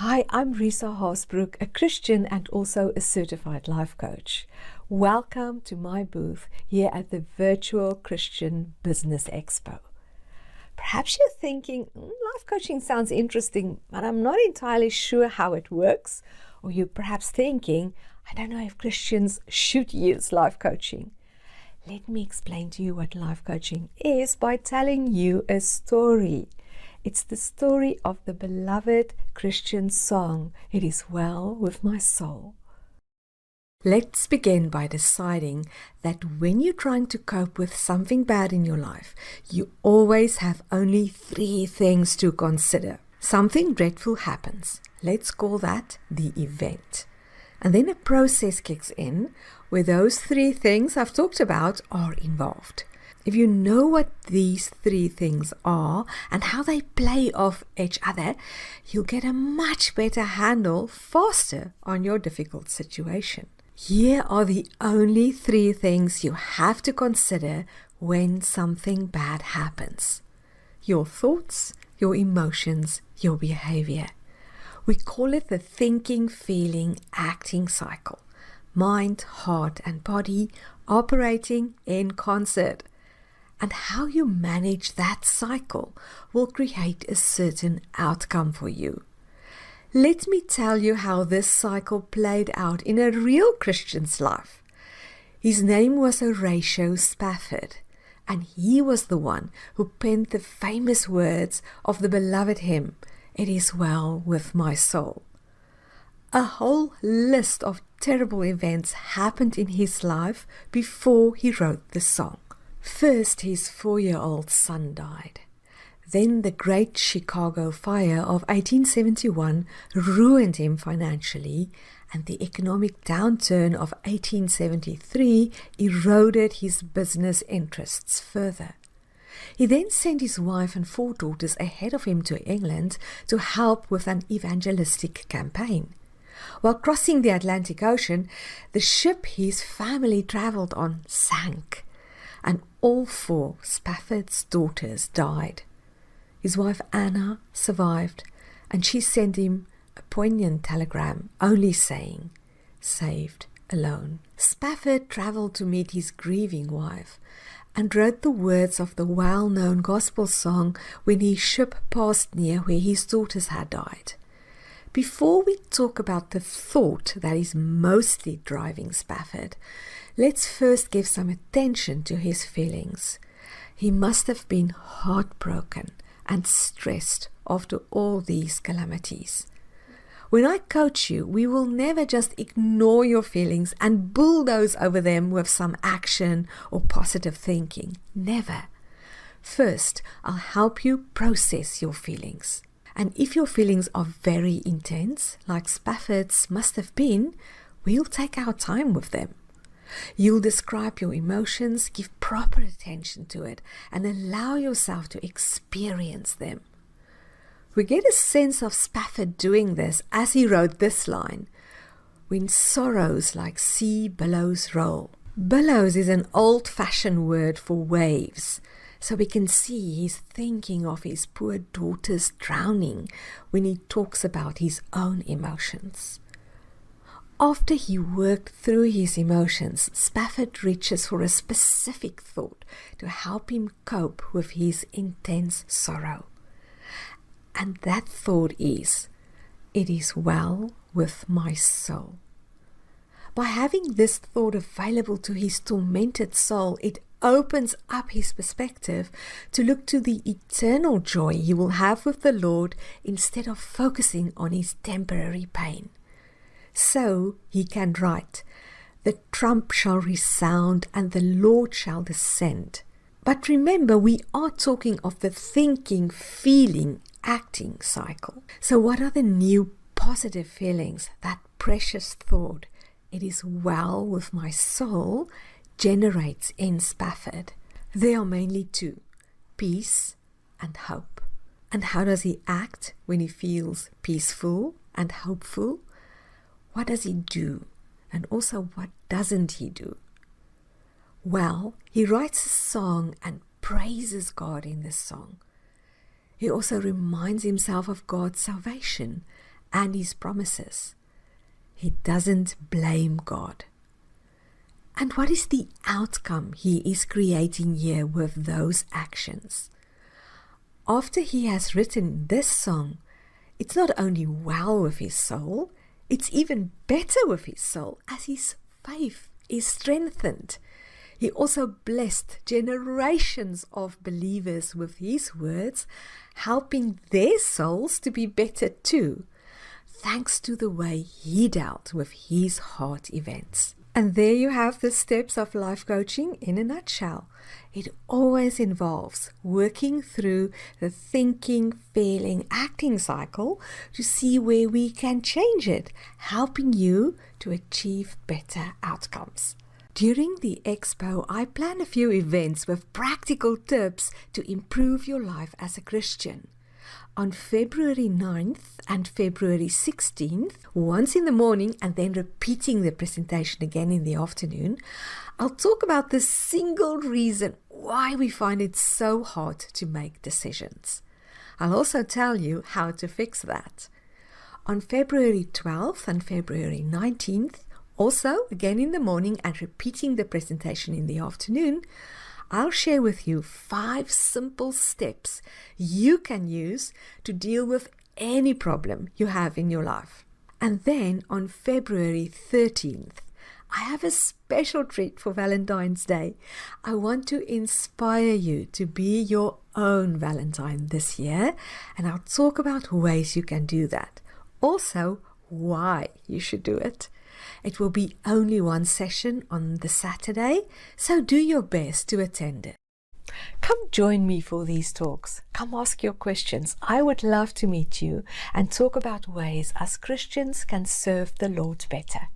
Hi, I'm Risa Haasbroek, a Christian and also a certified life coach. Welcome to my booth here at the Virtual Christian Business Expo. Perhaps you're thinking, life coaching sounds interesting, but I'm not entirely sure how it works. Or you're perhaps thinking, I don't know if Christians should use life coaching. Let me explain to you what life coaching is by telling you a story. It's the story of the beloved Christian song, It Is Well With My Soul. Let's begin by deciding that when you're trying to cope with something bad in your life, you always have only 3 things to consider. Something dreadful happens. Let's call that the event. And then a process kicks in where those 3 things I've talked about are involved. If you know what these 3 things are and how they play off each other, you'll get a much better handle faster on your difficult situation. Here are the only 3 things you have to consider when something bad happens. Your thoughts, your emotions, your behavior. We call it the thinking, feeling, acting cycle. Mind, heart, and body operating in concert. And how you manage that cycle will create a certain outcome for you. Let me tell you how this cycle played out in a real Christian's life. His name was Horatio Spafford, and he was the one who penned the famous words of the beloved hymn, It Is Well With My Soul. A whole list of terrible events happened in his life before he wrote the song. First, his 4-year-old son died. Then the Great Chicago Fire of 1871 ruined him financially, and the economic downturn of 1873 eroded his business interests further. He then sent his wife and 4 daughters ahead of him to England to help with an evangelistic campaign. While crossing the Atlantic Ocean, the ship his family traveled on sank, and all 4 Spafford's daughters died. His wife Anna survived, and she sent him a poignant telegram only saying, "Saved alone." Spafford traveled to meet his grieving wife and wrote the words of the well-known gospel song when his ship passed near where his daughters had died. Before we talk about the thought that is mostly driving Spafford, let's first give some attention to his feelings. He must have been heartbroken and stressed after all these calamities. When I coach you, we will never just ignore your feelings and bulldoze over them with some action or positive thinking. Never. First, I'll help you process your feelings. And if your feelings are very intense, like Spafford's must have been, we'll take our time with them. You'll describe your emotions, give proper attention to it, and allow yourself to experience them. We get a sense of Spafford doing this as he wrote this line, "When sorrows like sea billows roll." Billows is an old-fashioned word for waves, so we can see he's thinking of his poor daughters drowning when he talks about his own emotions. After he worked through his emotions, Spafford reaches for a specific thought to help him cope with his intense sorrow. And that thought is, "It is well with my soul." By having this thought available to his tormented soul, it opens up his perspective to look to the eternal joy he will have with the Lord instead of focusing on his temporary pain. So he can write, "The trump shall resound and the Lord shall descend." But remember, we are talking of the thinking, feeling, acting cycle. So what are the new positive feelings that precious thought, "It is well with my soul," generates in Spafford? There are mainly 2, peace and hope. And how does he act when he feels peaceful and hopeful? What does he do? And also, what doesn't he do? Well, he writes a song and praises God in this song. He also reminds himself of God's salvation and His promises. He doesn't blame God. And what is the outcome He is creating here with those actions? After he has written this song, it's not only well with his soul, it's even better with his soul as his faith is strengthened. He also blessed generations of believers with his words, helping their souls to be better too, thanks to the way he dealt with his heart events. And there you have the steps of life coaching in a nutshell. It always involves working through the thinking, feeling, acting cycle to see where we can change it, helping you to achieve better outcomes. During the expo, I plan a few events with practical tips to improve your life as a Christian. On February 9th and February 16th, once in the morning and then repeating the presentation again in the afternoon, I'll talk about the single reason why we find it so hard to make decisions. I'll also tell you how to fix that. On February 12th and February 19th, also again in the morning and repeating the presentation in the afternoon, I'll share with you 5 simple steps you can use to deal with any problem you have in your life. And then on February 13th, I have a special treat for Valentine's Day. I want to inspire you to be your own Valentine this year, and I'll talk about ways you can do that. Also, why you should do it. It will be only one session on the Saturday, so do your best to attend it. Come join me for these talks. Come ask your questions. I would love to meet you and talk about ways us Christians can serve the Lord better.